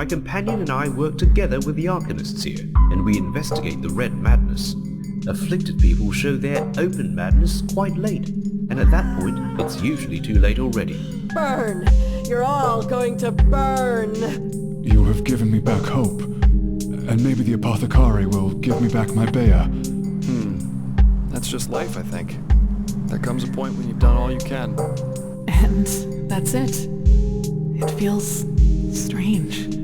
My companion and I work together with the Arcanists here, and we investigate the Red Madness. Afflicted people show their open madness quite late, and at that point, it's usually too late already. Burn! You're all going to burn! You have given me back hope, and maybe the apothecary will give me back my Bea. That's just life, I think. There comes a point when you've done all you can. And that's it. It feels strange.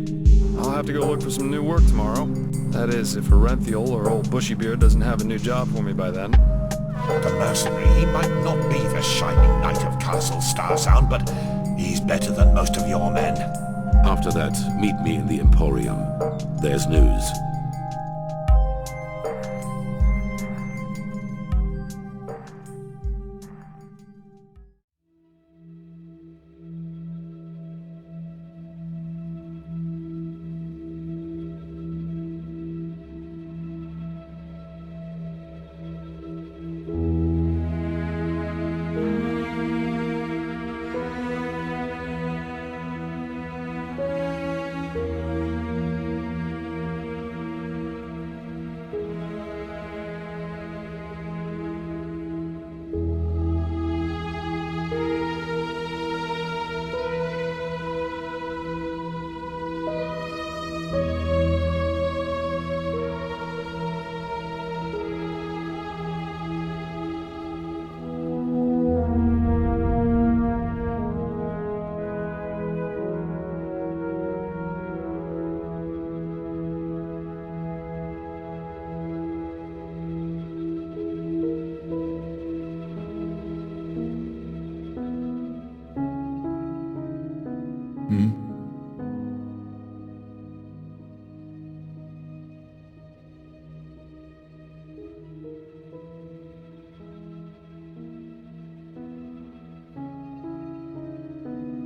I'll have to go look for some new work tomorrow. That is, if Herenthiel or old Bushybeard doesn't have a new job for me by then. The mercenary, he might not be the shining knight of Castle Starsound, but he's better than most of your men. After that, meet me in the Emporium. There's news.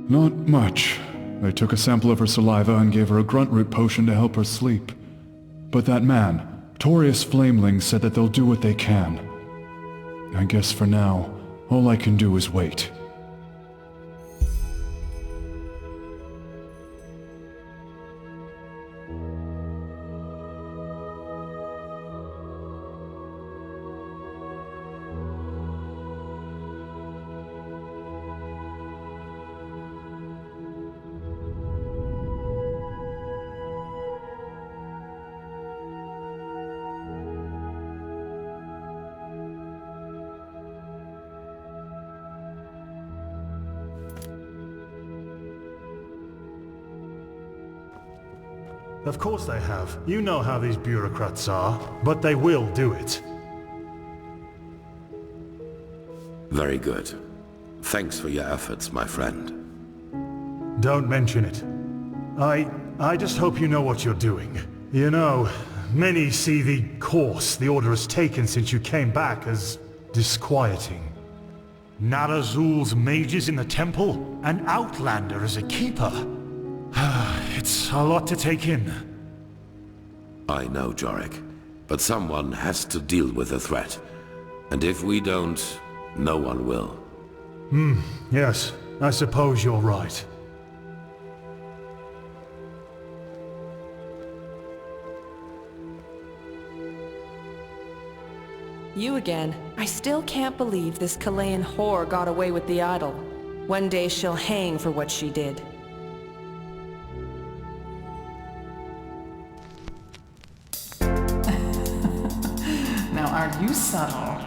Not much. They took a sample of her saliva and gave her a grunt root potion to help her sleep. But that man, Torius Flameling, said that they'll do what they can. I guess for now, all I can do is wait. Of course they have. You know how these bureaucrats are, but they will do it. Very good. Thanks for your efforts, my friend. Don't mention it. I just hope you know what you're doing. You know, many see the course the Order has taken since you came back as disquieting. Narazul's mages in the temple, an outlander as a keeper. It's a lot to take in. I know, Jorik, but someone has to deal with the threat. And if we don't, no one will. Yes, I suppose you're right. You again. I still can't believe this Kalayan whore got away with the idol. One day she'll hang for what she did. Now aren't you subtle?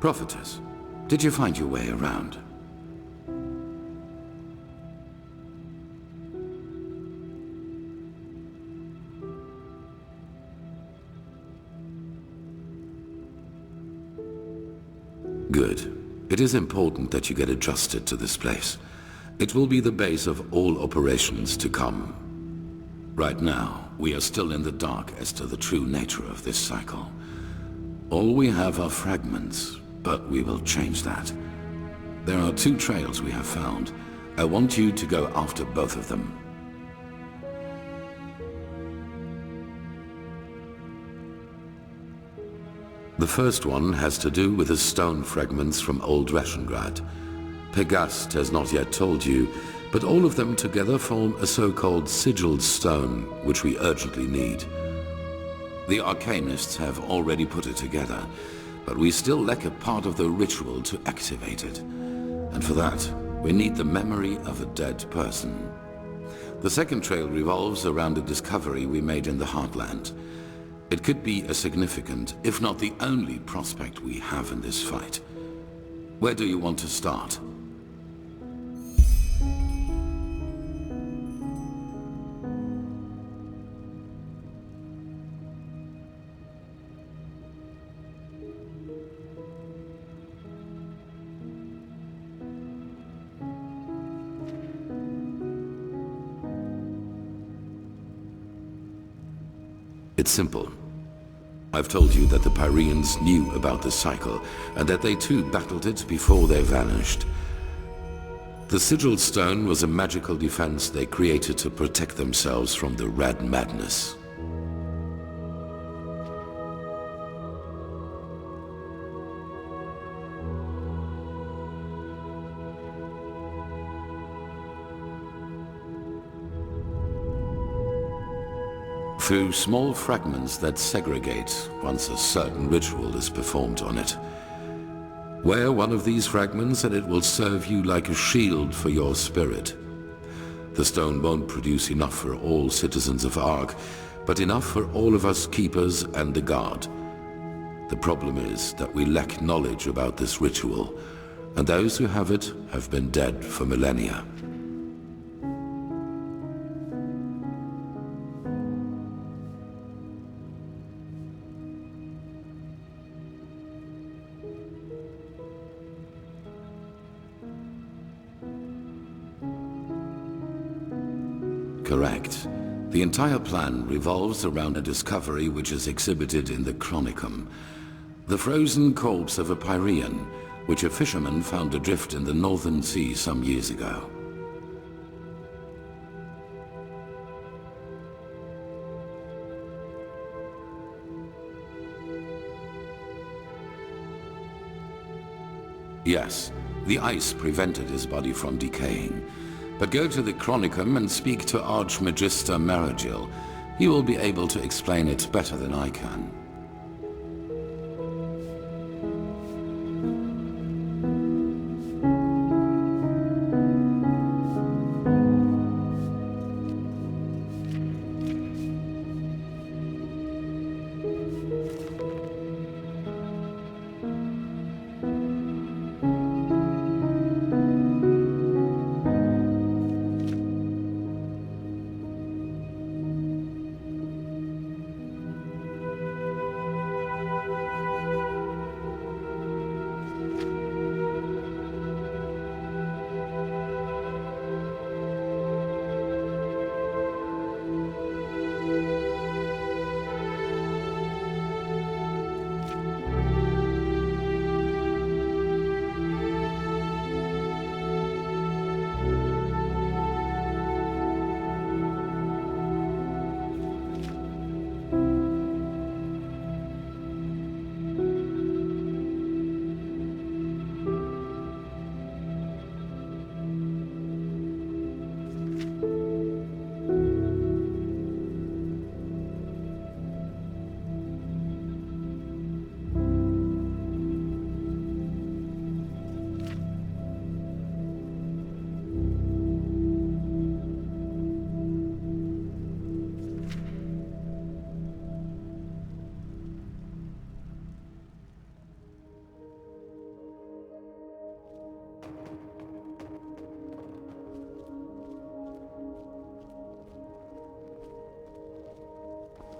Prophetess, did you find your way around? Good. It is important that you get adjusted to this place. It will be the base of all operations to come. Right now, we are still in the dark as to the true nature of this cycle. All we have are fragments, but we will change that. There are 2 trails we have found. I want you to go after both of them. The first one has to do with the stone fragments from old Rashengrad. Pegast has not yet told you, but all of them together form a so-called sigil stone, which we urgently need. The Arcanists have already put it together, but we still lack a part of the ritual to activate it. And for that, we need the memory of a dead person. The second trail revolves around a discovery we made in the Heartland. It could be a significant, if not the only prospect we have in this fight. Where do you want to start? It's simple. I've told you that the Pyreans knew about the cycle, and that they too battled it before they vanished. The sigil stone was a magical defense they created to protect themselves from the Red Madness. Through small fragments that segregate once a certain ritual is performed on it. Wear one of these fragments and it will serve you like a shield for your spirit. The stone won't produce enough for all citizens of Ark, but enough for all of us keepers and the guard. The problem is that we lack knowledge about this ritual, and those who have it have been dead for millennia. Correct. The entire plan revolves around a discovery which is exhibited in the Chronicum. The frozen corpse of a Pyrean, which a fisherman found adrift in the Northern Sea some years ago. Yes, the ice prevented his body from decaying. But go to the Chronicum and speak to Archmagister Merrâyil. He will be able to explain it better than I can.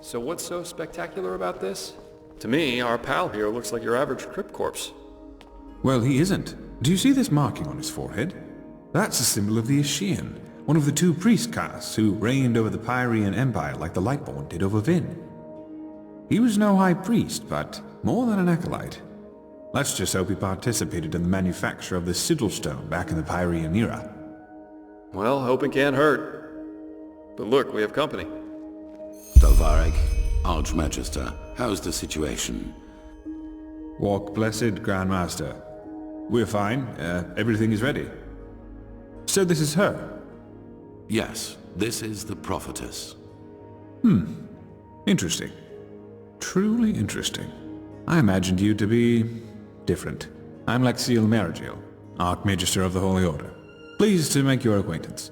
So what's so spectacular about this? To me, our pal here looks like your average crypt corpse. Well, he isn't. Do you see this marking on his forehead? That's a symbol of the Ashian, one of the two priest castes who reigned over the Pyrean Empire like the Lightborn did over Vin. He was no high priest, but more than an acolyte. Let's just hope he participated in the manufacture of the sigil stone back in the Pyrean era. Well, hoping can't hurt. But look, we have company. Dalvarek, Archmagister, how's the situation? Walk blessed, Grandmaster. We're fine. Everything is ready. So this is her? Yes, this is the prophetess. Interesting. Truly interesting. I imagined you to be different. I'm Lexil Merrâyil, Archmagister of the Holy Order. Pleased to make your acquaintance.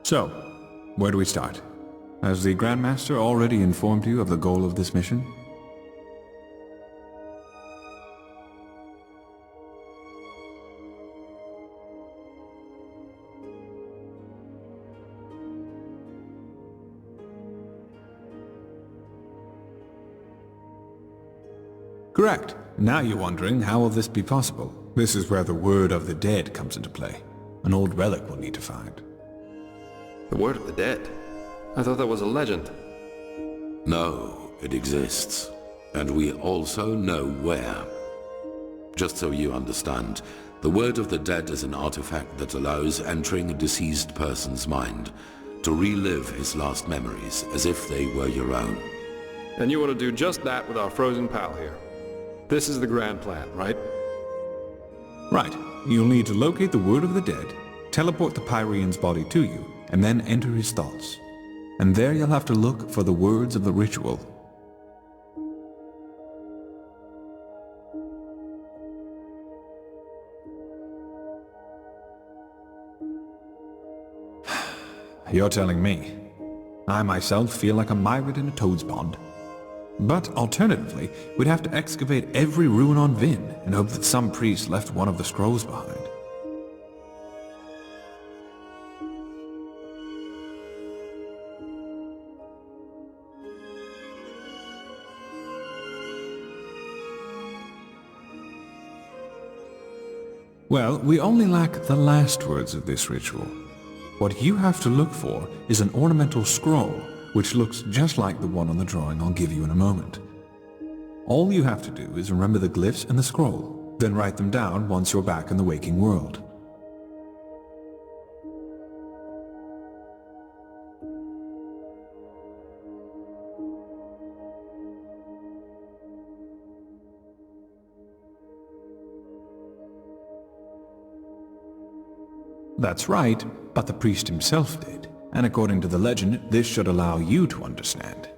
So, where do we start? Has the Grand Master already informed you of the goal of this mission? Correct. Now you're wondering, how will this be possible? This is where the word of the dead comes into play. An old relic we'll need to find. The word of the dead? I thought that was a legend. No, it exists. And we also know where. Just so you understand, the word of the dead is an artifact that allows entering a deceased person's mind to relive his last memories as if they were your own. And you want to do just that with our frozen pal here. This is the grand plan, right? Right. You'll need to locate the word of the dead, teleport the Pyrean's body to you, and then enter his thoughts. And there you'll have to look for the words of the ritual. You're telling me. I myself feel like a pirate in a toad's pond. But alternatively, we'd have to excavate every ruin on Vin and hope that some priest left one of the scrolls behind. Well, we only lack the last words of this ritual. What you have to look for is an ornamental scroll, which looks just like the one on the drawing I'll give you in a moment. All you have to do is remember the glyphs and the scroll, then write them down once you're back in the waking world. That's right, but the priest himself did, and according to the legend, this should allow you to understand.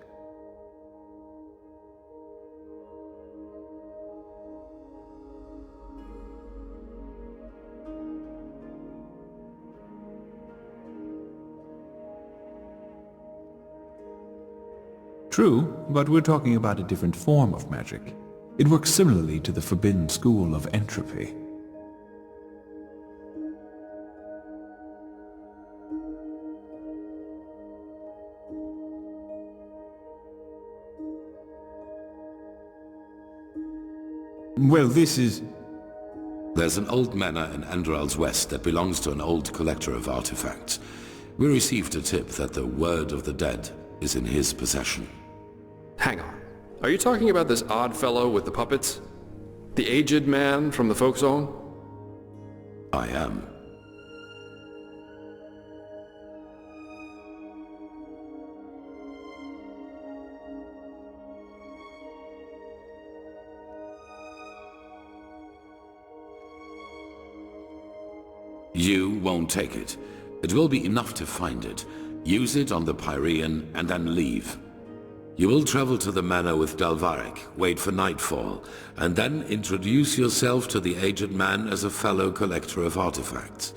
True, but we're talking about a different form of magic. It works similarly to the forbidden school of entropy. Well, this is... There's an old manor in Enderal's west that belongs to an old collector of artifacts. We received a tip that the word of the dead is in his possession. Hang on. Are you talking about this odd fellow with the puppets? The aged man from the folk song? I am. You won't take it. It will be enough to find it. Use it on the Pyrean and then leave. You will travel to the manor with Dalvaric, wait for nightfall, and then introduce yourself to the aged man as a fellow collector of artifacts.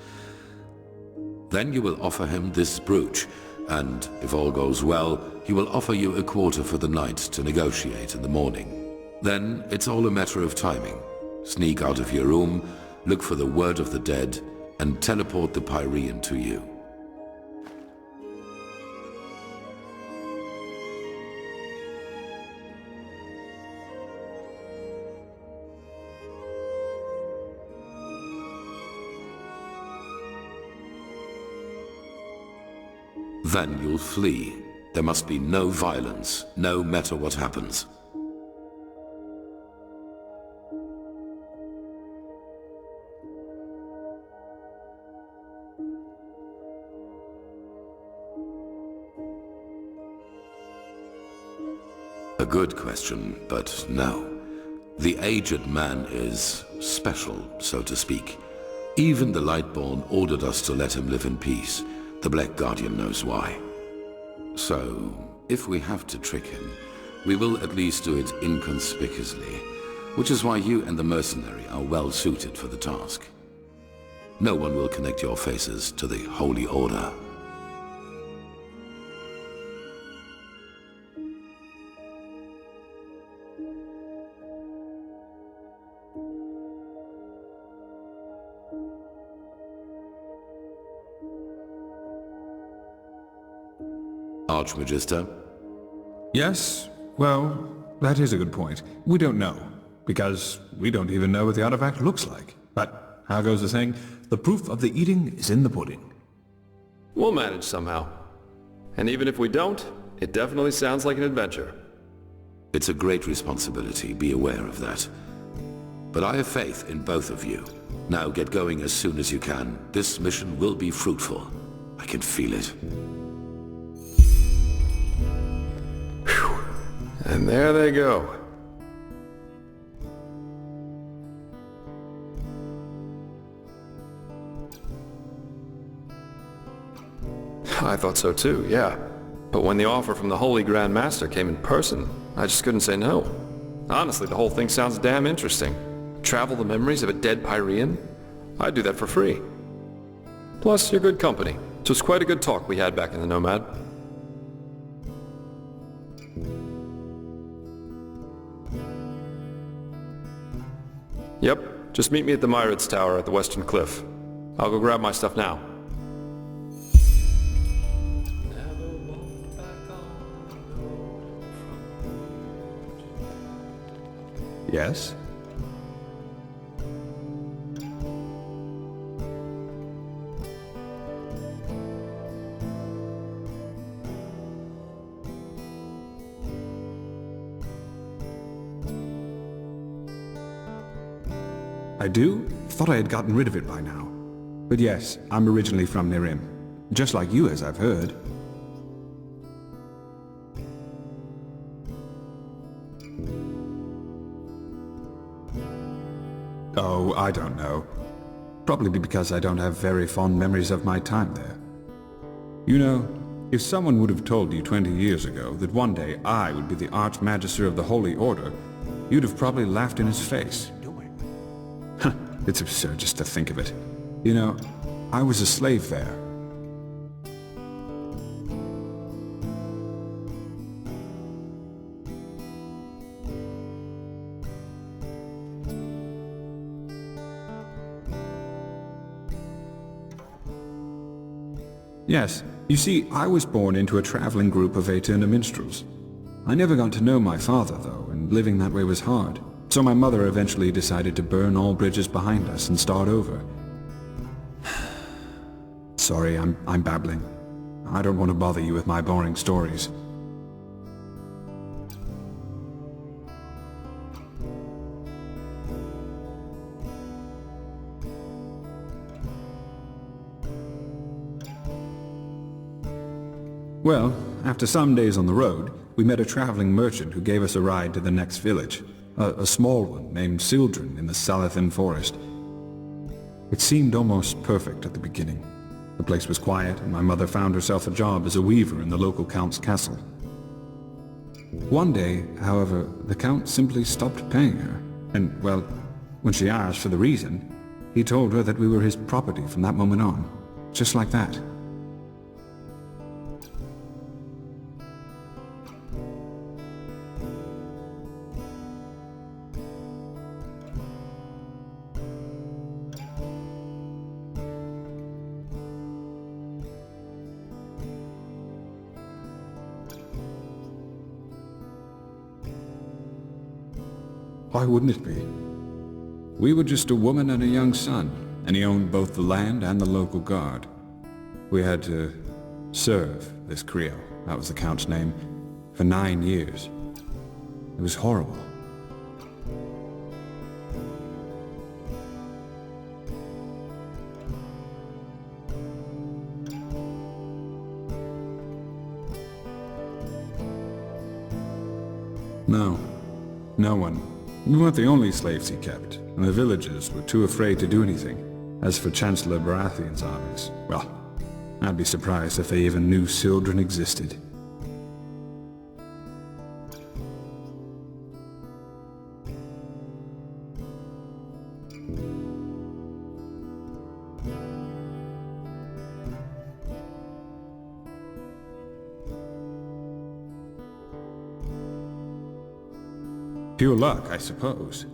Then you will offer him this brooch, and if all goes well, he will offer you a quarter for the night to negotiate in the morning. Then it's all a matter of timing. Sneak out of your room, look for the word of the dead, and teleport the Pyrean to you. Then you'll flee. There must be no violence, no matter what happens. A good question, but no. The aged man is special, so to speak. Even the Lightborn ordered us to let him live in peace. The Black Guardian knows why. So, if we have to trick him, we will at least do it inconspicuously, which is why you and the mercenary are well suited for the task. No one will connect your faces to the Holy Order. Archmagister? Yes? Well, that is a good point. We don't know, because we don't even know what the artifact looks like. But, how goes the saying? The proof of the eating is in the pudding. We'll manage somehow. And even if we don't, it definitely sounds like an adventure. It's a great responsibility, be aware of that. But I have faith in both of you. Now get going as soon as you can. This mission will be fruitful. I can feel it. And there they go. I thought so too, yeah. But when the offer from the Holy Grand Master came in person, I just couldn't say no. Honestly, the whole thing sounds damn interesting. Travel the memories of a dead Pyrean? I'd do that for free. Plus, you're good company. It was quite a good talk we had back in the Nomad. Yep, just meet me at the Myrids Tower at the Western Cliff. I'll go grab my stuff now. Yes? I do? Thought I had gotten rid of it by now. But yes, I'm originally from Nehrim. Just like you, as I've heard. Oh, I don't know. Probably because I don't have very fond memories of my time there. You know, if someone would have told you 20 years ago that one day I would be the Archmagister of the Holy Order, you'd have probably laughed in his face. It's absurd just to think of it. You know, I was a slave there. Yes, you see, I was born into a traveling group of Aeterna minstrels. I never got to know my father, though, and living that way was hard. So my mother eventually decided to burn all bridges behind us and start over. Sorry, I'm babbling. I don't want to bother you with my boring stories. Well, after some days on the road, we met a traveling merchant who gave us a ride to the next village. A small one named Sildren in the Salathan forest. It seemed almost perfect at the beginning. The place was quiet, and my mother found herself a job as a weaver in the local count's castle. One day, however, the count simply stopped paying her, and, well, when she asked for the reason, he told her that we were his property from that moment on. Just like that. Why wouldn't it be? We were just a woman and a young son, and he owned both the land and the local guard. We had to serve this Creole, that was the Count's name, for 9 years. It was horrible. No one. We weren't the only slaves he kept, and the villagers were too afraid to do anything. As for Chancellor Baratheon's armies, well, I'd be surprised if they even knew Sildren existed. Pure luck, I suppose.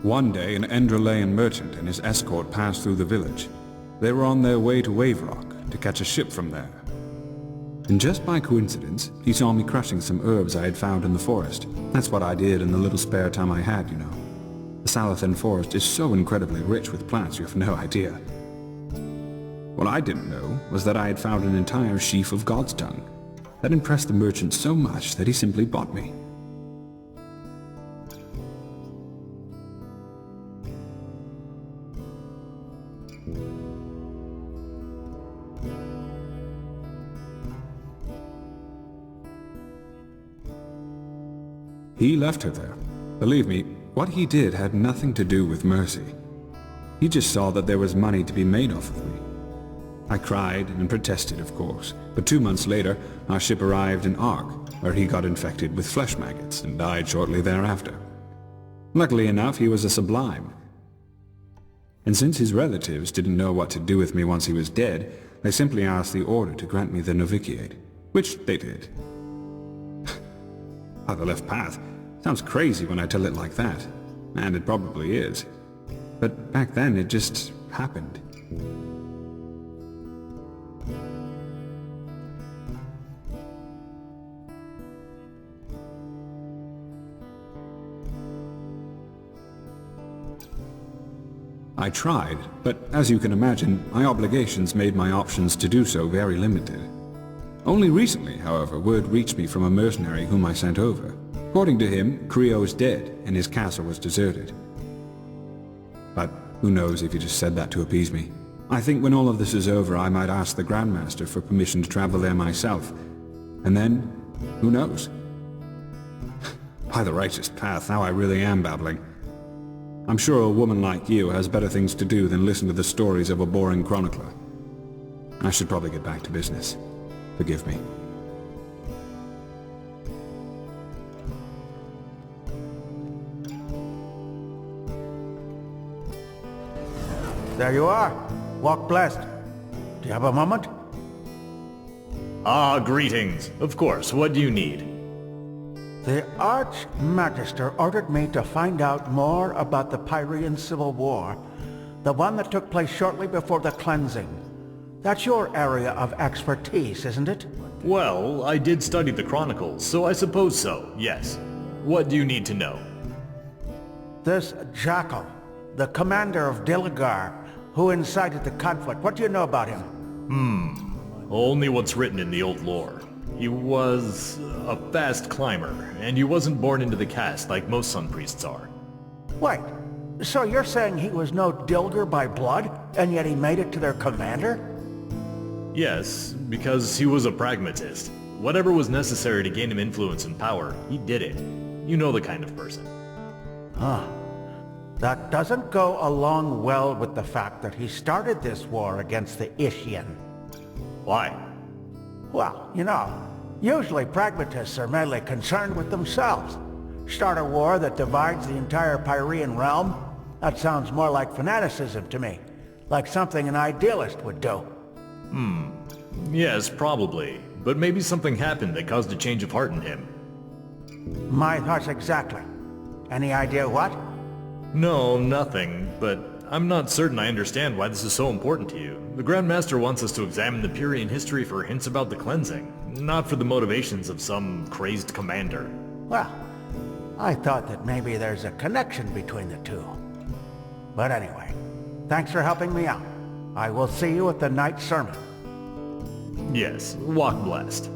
One day, an Enderal merchant and his escort passed through the village. They were on their way to Wave Rock to catch a ship from there. And just by coincidence, he saw me crushing some herbs I had found in the forest. That's what I did in the little spare time I had, you know. The Salathan forest is so incredibly rich with plants you have no idea. What I didn't know was that I had found an entire sheaf of God's Tongue. That impressed the merchant so much that he simply bought me. He left her there. Believe me, what he did had nothing to do with mercy. He just saw that there was money to be made off of me. I cried and protested, of course, but 2 months later, our ship arrived in Ark, where he got infected with flesh maggots and died shortly thereafter. Luckily enough, he was a sublime. And since his relatives didn't know what to do with me once he was dead, they simply asked the Order to grant me the novitiate, which they did. How the left path. Sounds crazy when I tell it like that, and it probably is. But back then it just happened. I tried, but as you can imagine, my obligations made my options to do so very limited. Only recently, however, word reached me from a mercenary whom I sent over. According to him, Creo is dead, and his castle was deserted. But who knows if he just said that to appease me. I think when all of this is over, I might ask the Grandmaster for permission to travel there myself. And then, who knows? By the righteous path, now I really am babbling. I'm sure a woman like you has better things to do than listen to the stories of a boring chronicler. I should probably get back to business. Forgive me. There you are. Walk blessed. Do you have a moment? Ah, greetings. Of course, what do you need? The Arch-Magister ordered me to find out more about the Pyrean Civil War, the one that took place shortly before the cleansing. That's your area of expertise, isn't it? Well, I did study the Chronicles, so I suppose so, yes. What do you need to know? This Jackal, the commander of Dilligar, who incited the conflict, what do you know about him? Only what's written in the old lore. He was a fast climber, and he wasn't born into the caste like most sun priests are. Wait, so you're saying he was no Dilgar by blood, and yet he made it to their commander? Yes, because he was a pragmatist. Whatever was necessary to gain him influence and power, he did it. You know the kind of person. Huh. That doesn't go along well with the fact that he started this war against the Ishian. Why? Well, you know, usually pragmatists are mainly concerned with themselves. Start a war that divides the entire Pyrean realm? That sounds more like fanaticism to me. Like something an idealist would do. Yes, probably. But maybe something happened that caused a change of heart in him. My thoughts exactly. Any idea what? No, nothing, but I'm not certain I understand why this is so important to you. The Grandmaster wants us to examine the Pyrean history for hints about the cleansing, not for the motivations of some crazed commander. Well, I thought that maybe there's a connection between the two. But anyway, thanks for helping me out. I will see you at the night sermon. Yes, walk blessed.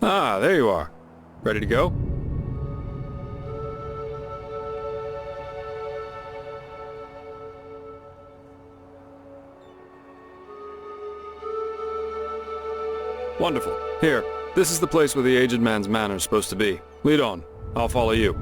Ah, there you are. Ready to go? Wonderful. Here, this is the place where the aged man's manor is supposed to be. Lead on. I'll follow you.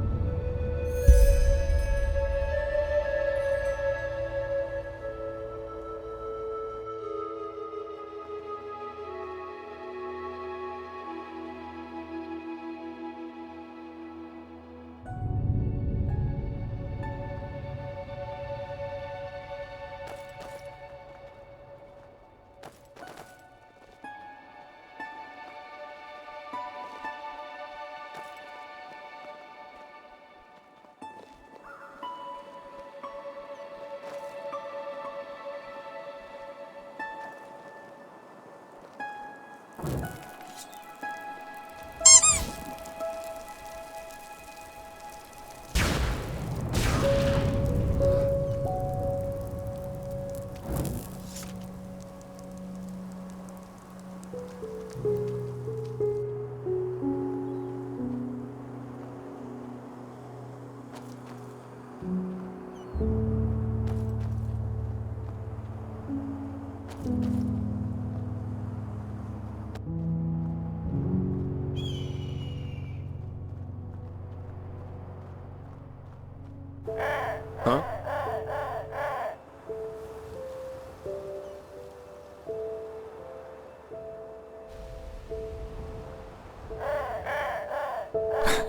Huh?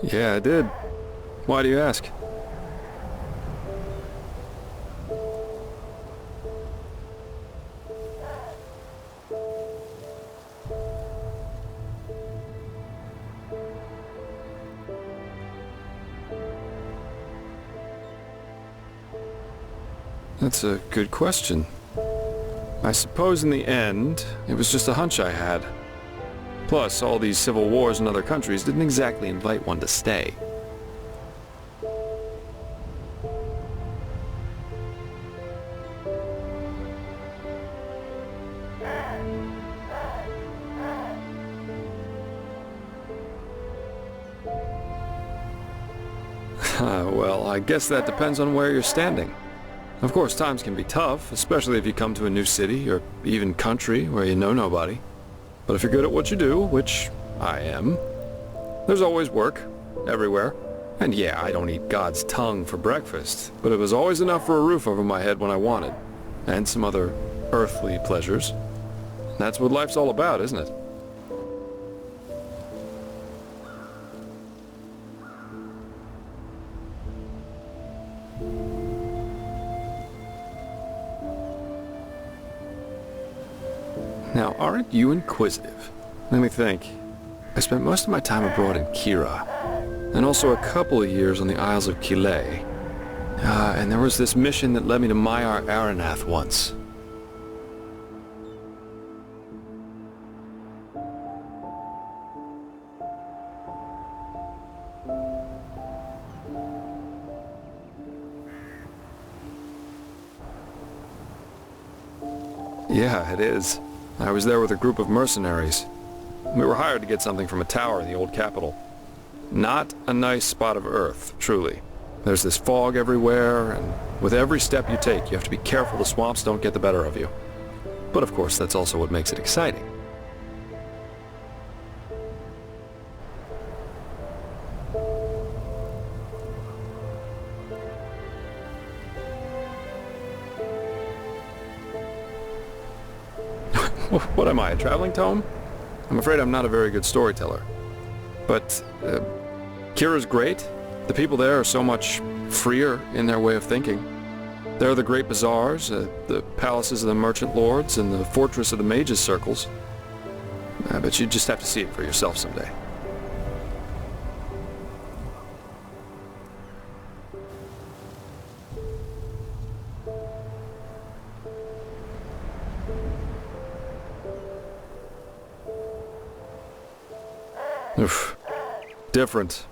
Yeah, I did. Why do you ask? That's a good question. I suppose in the end, it was just a hunch I had. Plus, all these civil wars in other countries didn't exactly invite one to stay. Well, I guess that depends on where you're standing. Of course, times can be tough, especially if you come to a new city, or even country where you know nobody. But if you're good at what you do, which I am, there's always work, everywhere. And yeah, I don't eat God's tongue for breakfast, but it was always enough for a roof over my head when I wanted. And some other earthly pleasures. That's what life's all about, isn't it? Now, aren't you inquisitive? Let me think. I spent most of my time abroad in Kira, and also a couple of years on the Isles of Kile. And there was this mission that led me to Myar Aranath once. Yeah, it is. I was there with a group of mercenaries. We were hired to get something from a tower in the old capital. Not a nice spot of earth, truly. There's this fog everywhere, and with every step you take, you have to be careful the swamps don't get the better of you. But of course, that's also what makes it exciting. What am I, a traveling tome? I'm afraid I'm not a very good storyteller. But Kira's great. The people there are so much freer in their way of thinking. There are the great bazaars, the palaces of the merchant lords, and the fortress of the mages' circles. But you just have to see it for yourself someday. Oof. Different.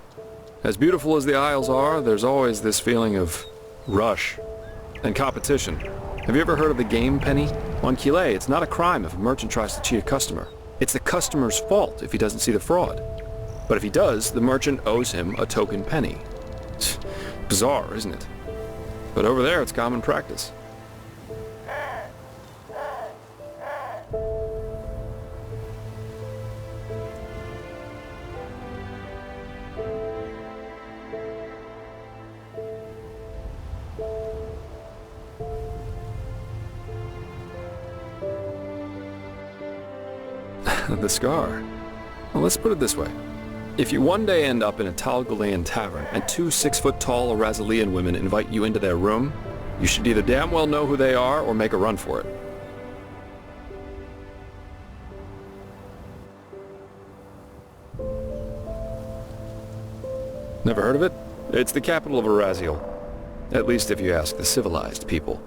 As beautiful as the Isles are, there's always this feeling of rush and competition. Have you ever heard of the game penny? On Kile, it's not a crime if a merchant tries to cheat a customer. It's the customer's fault if he doesn't see the fraud. But if he does, the merchant owes him a token penny. Bizarre, isn't it? But over there, it's common practice. The scar. Well, let's put it this way. If you one day end up in a Talgalean tavern and two 6-foot-tall Arazalian women invite you into their room, you should either damn well know who they are or make a run for it. Never heard of it? It's the capital of Arazil. At least if you ask the civilized people.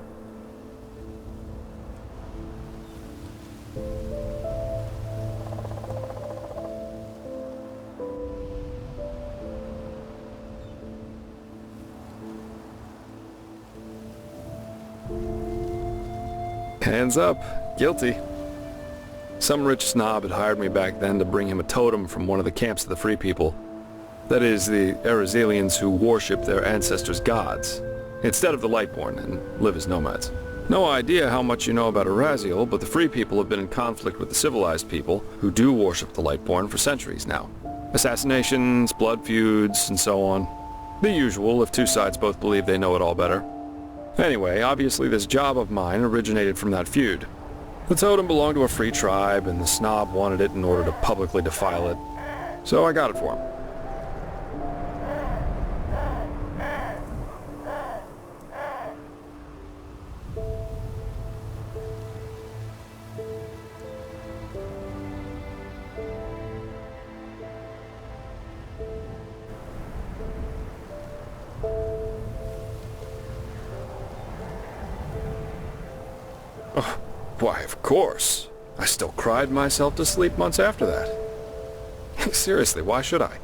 Hands up. Guilty. Some rich snob had hired me back then to bring him a totem from one of the camps of the Free People. That is, the Arazalians who worship their ancestors' gods, instead of the Lightborn, and live as nomads. No idea how much you know about Arazil, but the Free People have been in conflict with the civilized people, who do worship the Lightborn for centuries now. Assassinations, blood feuds, and so on. The usual if two sides both believe they know it all better. Anyway, obviously this job of mine originated from that feud. The totem belonged to a free tribe, and the snob wanted it in order to publicly defile it. So I got it for him. Oh, why, of course. I still cried myself to sleep months after that. Seriously, why should I?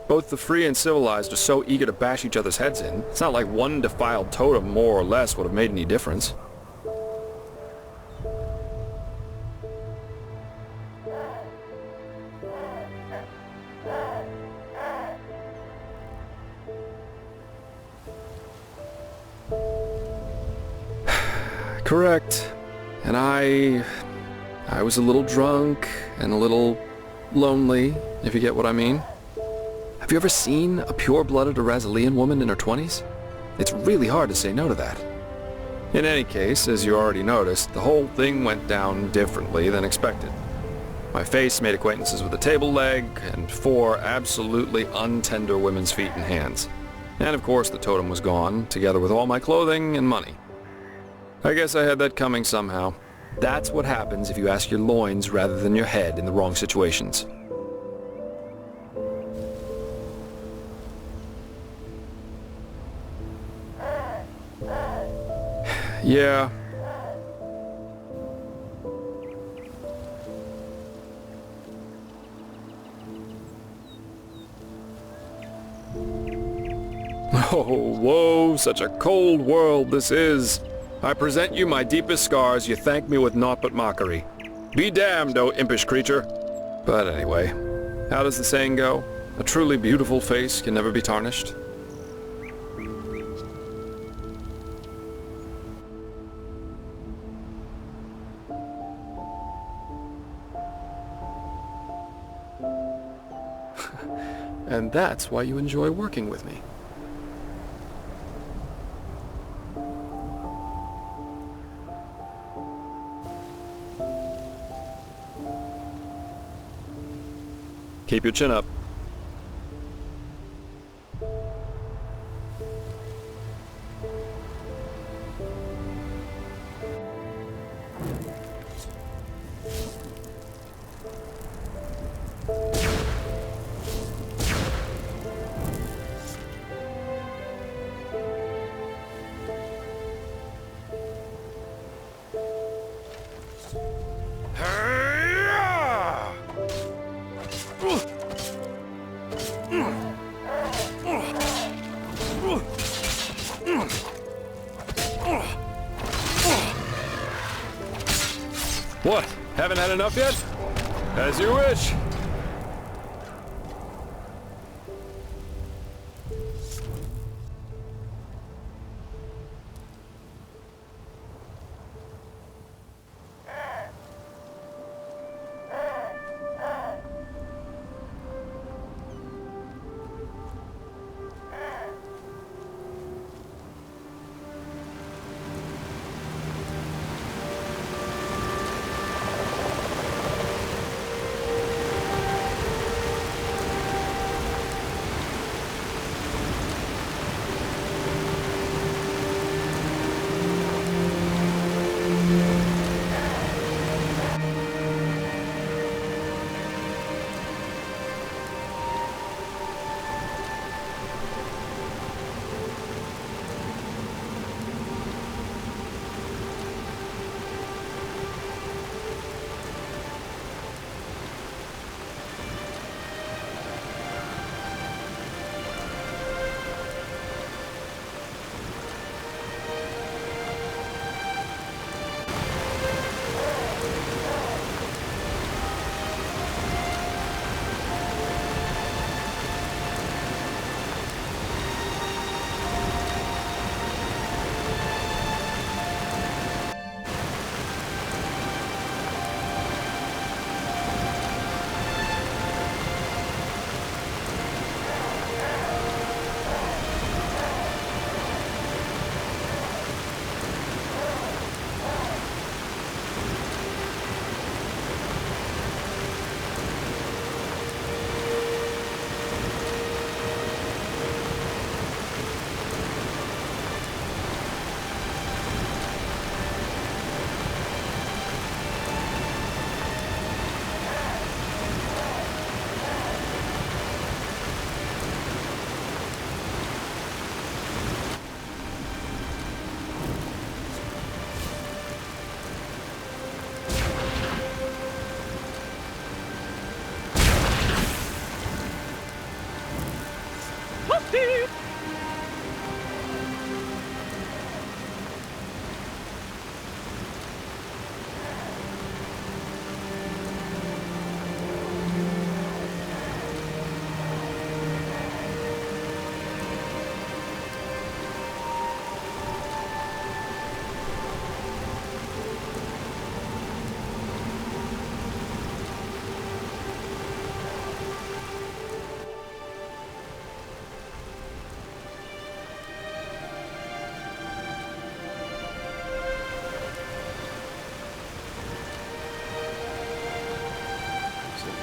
Both the free and civilized are so eager to bash each other's heads in. It's not like one defiled totem more or less would have made any difference. Correct. And I was a little drunk and a little lonely, if you get what I mean. Have you ever seen a pure-blooded Arazalian woman in her 20s? It's really hard to say no to that. In any case, as you already noticed, the whole thing went down differently than expected. My face made acquaintances with a table leg and 4 absolutely untender women's feet and hands. And of course the totem was gone, together with all my clothing and money. I guess I had that coming somehow. That's what happens if you ask your loins rather than your head in the wrong situations. Yeah. Oh, whoa, such a cold world this is. I present you my deepest scars, you thank me with naught but mockery. Be damned, O impish creature. But anyway, how does the saying go? A truly beautiful face can never be tarnished. And that's why you enjoy working with me. Keep your chin up. What? Haven't had enough yet? As you wish.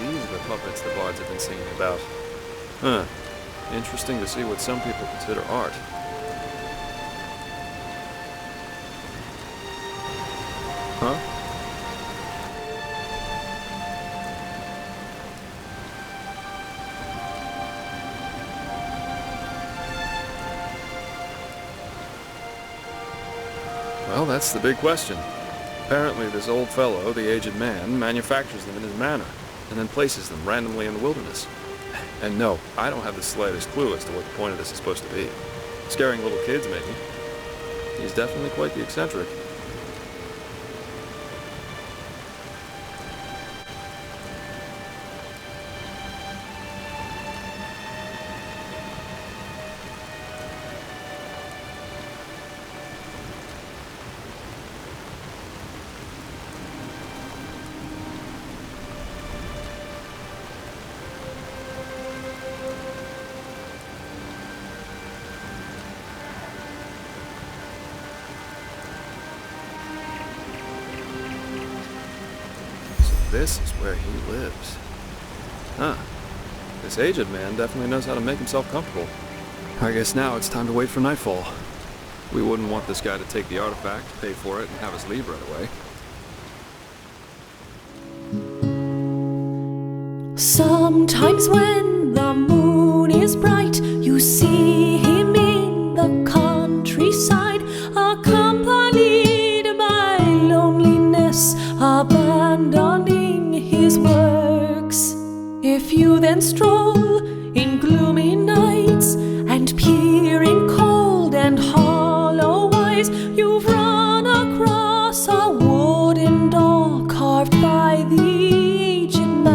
These are the puppets the bards have been singing about. Huh. Interesting to see what some people consider art. Huh? Well, that's the big question. Apparently this old fellow, the aged man, manufactures them in his manor, and then places them randomly in the wilderness. And no, I don't have the slightest clue as to what the point of this is supposed to be. Scaring little kids, maybe. He's definitely quite the eccentric. This is where he lives. Huh. This aged man definitely knows how to make himself comfortable. I guess now it's time to wait for nightfall. We wouldn't want this guy to take the artifact, pay for it, and have us leave right away. Sometimes when the moon is bright, you see him in the countryside, accompanied by loneliness, abandoning his works. If you then stroll in gloomy nights and peer in cold and hollow eyes, you've run across a wooden doll carved by the aged man.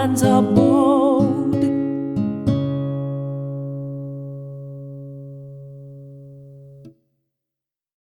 Heartland's abode.